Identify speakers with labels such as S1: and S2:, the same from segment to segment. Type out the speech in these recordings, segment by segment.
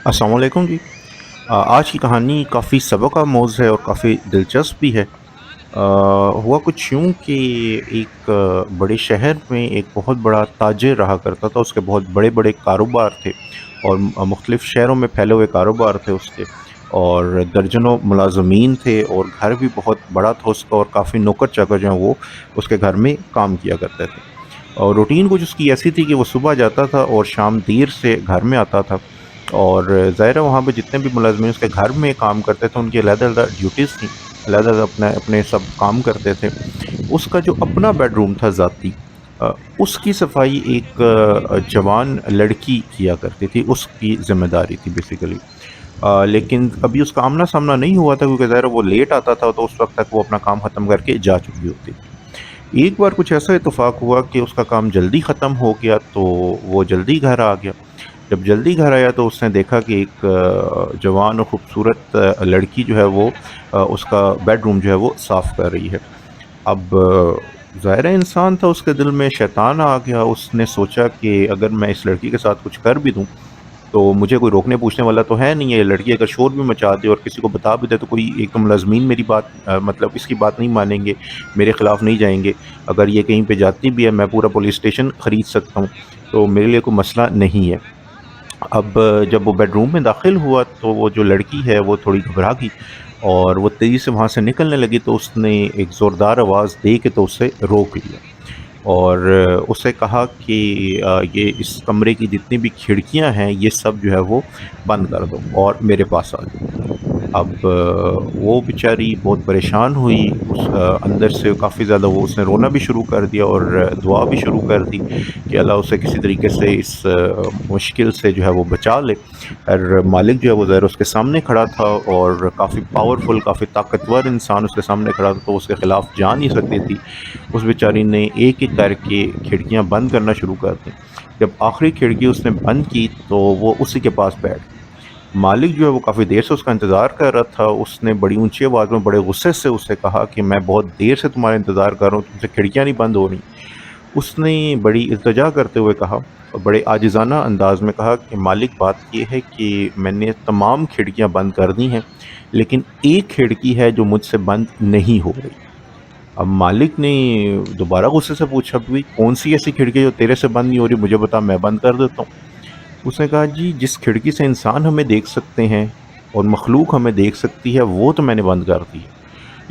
S1: अस्सलाम वालेकुम जी। आज की कहानी काफ़ी सबक आमोज़ है और काफ़ी दिलचस्प भी है। हुआ कुछ यूँ कि एक बड़े शहर में एक बहुत बड़ा ताजिर रहा करता था, उसके बहुत बड़े-बड़े कारोबार थे और मुख्तलिफ़ शहरों में फैले हुए कारोबार थे उसके, और दर्जनों मुलाज़मीन थे और घर भी बहुत बड़ा था उसका, और काफ़ी नौकर-चाकर जो हैं वो उसके घर में काम किया करते थे। और रूटीन कुछ उसकी ऐसी थी कि वो सुबह जाता था और शाम देर से घर में आता था। और ज़ाहिर है वहाँ पे जितने भी मुलाज़मीन उसके घर में काम करते थे, उनकी अलग-अलग ड्यूटीज़ थी, अलग-अलग अपने अपने सब काम करते थे। उसका जो अपना बेडरूम था ज़ाती, अ, उसकी सफाई एक जवान लड़की किया करती थी, उसकी ज़िम्मेदारी थी बेसिकली। लेकिन कभी उसका आमना-सामना नहीं हुआ था, क्योंकि ज़ाहिर है वो लेट आता था, तो उस वक़्त तक वो अपना काम ख़त्म करके जा चुकी होती थी। एक बार कुछ ऐसा इत्तेफ़ाक हुआ कि उसका काम जल्दी ख़त्म हो गया, तो वो जल्दी घर आ गया। जब जल्दी घर आया तो उसने देखा कि एक जवान और खूबसूरत लड़की जो है वो उसका बेडरूम जो है वो साफ़ कर रही है। अब ज़ाहिर है इंसान था, उसके दिल में शैतान आ गया, उसने सोचा कि अगर मैं इस लड़की के साथ कुछ कर भी दूँ, तो मुझे कोई रोकने पूछने वाला तो है नहीं है। ये लड़की अगर शोर भी मचा दे और किसी को बता भी दे, तो कोई एक तो मुलाज़मीन मेरी बात मतलब इसकी बात नहीं मानेंगे, मेरे खिलाफ नहीं जाएँगे। अगर ये कहीं पे जाती भी है, मैं पूरा पुलिस स्टेशन खरीद सकता हूँ, तो मेरे लिए कोई मसला नहीं है। अब जब वो बेडरूम में दाखिल हुआ, तो वो जो लड़की है वो थोड़ी घबरा गई और वो तेज़ी से वहाँ से निकलने लगी, तो उसने एक ज़ोरदार आवाज़ दे के तो उसे रोक लिया। और उससे कहा कि ये इस कमरे की जितनी भी खिड़कियाँ हैं, ये सब जो है वो बंद कर दो और मेरे पास आ जाओ। अब वो बेचारी बहुत परेशान हुई, अंदर से काफ़ी ज़्यादा वो उसने रोना भी शुरू कर दिया और दुआ भी शुरू कर दी कि अल्लाह उसे किसी तरीके से इस मुश्किल से जो है वो बचा ले। और मालिक जो है वो ज़ाहिर उसके सामने खड़ा था, और काफ़ी पावरफुल, काफ़ी ताकतवर इंसान उसके सामने खड़ा था, तो उसके खिलाफ जा नहीं सकती थी। उस बेचारी ने एक-एक करके खिड़कियाँ बंद करना शुरू कर दी। जब आखिरी खिड़की उसने बंद की, तो वो उसी के पास बैठ गई। मालिक जो है वो काफ़ी देर से उसका इंतज़ार कर रहा था, उसने बड़ी ऊँची आवाज़ में बड़े गुस्से से उससे कहा कि मैं बहुत देर से तुम्हारा इंतज़ार कर रहा हूँ, तुमसे खिड़कियाँ नहीं बंद हो रही। उसने बड़ी इल्तिजा करते हुए कहा और बड़े आजिज़ाना अंदाज़ में कहा कि मालिक, बात ये है कि मैंने तमाम खिड़कियाँ बंद कर दी हैं, लेकिन एक खिड़की है जो मुझसे बंद नहीं हो रही। अब मालिक ने दोबारा गुस्से से पूछा, भई कौन-सी ऐसी खिड़की है जो तेरे से बंद नहीं हो रही, मुझे बता, मैं बंद कर देता हूँ। उसने कहा, जी जिस खिड़की से इंसान हमें देख सकते हैं और मखलूक हमें देख सकती है, वो तो मैंने बंद कर दी है।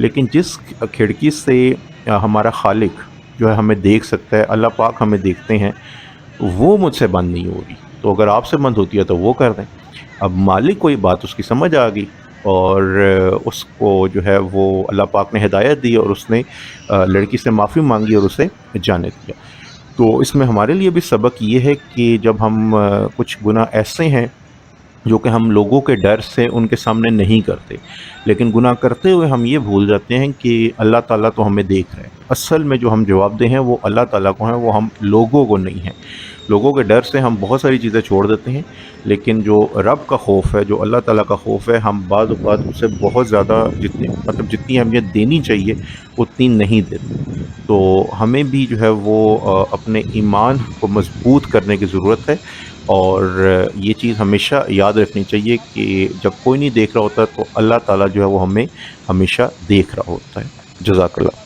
S1: लेकिन जिस खिड़की से हमारा खालिक जो है हमें देख सकता है, अल्लाह पाक हमें देखते हैं, वो मुझसे बंद नहीं हो रही। तो अगर आपसे बंद होती है तो वो कर दें। अब मालिक को ये बात उसकी समझ आ गई, और उसको जो है वो अल्लाह पाक ने हिदायत दी, और उसने लड़की से माफ़ी माँगी और उसे जाने दिया। तो इसमें हमारे लिए भी सबक ये है कि जब हम कुछ गुनाह ऐसे हैं जो कि हम लोगों के डर से उनके सामने नहीं करते, लेकिन गुनाह करते हुए हम ये भूल जाते हैं कि अल्लाह ताला तो हमें देख रहे हैं। असल में जो हम जवाबदेह हैं वो अल्लाह ताला को हैं, वो हम लोगों को नहीं हैं। लोगों के डर से हम बहुत सारी चीज़ें छोड़ देते हैं, लेकिन जो रब का खौफ़ है, जो अल्लाह ताला का खौफ़ है, हम बाद औक़ात उसे बहुत ज़्यादा जितनी अहमियत देनी चाहिए, उतनी नहीं देते। तो हमें भी जो है वो अपने ईमान को मज़बूत करने की ज़रूरत है, और ये चीज़ हमेशा याद रखनी चाहिए कि जब कोई नहीं देख रहा होता, तो अल्लाह ताला जो है वो हमें हमेशा देख रहा होता है। जज़ाकल्लाह।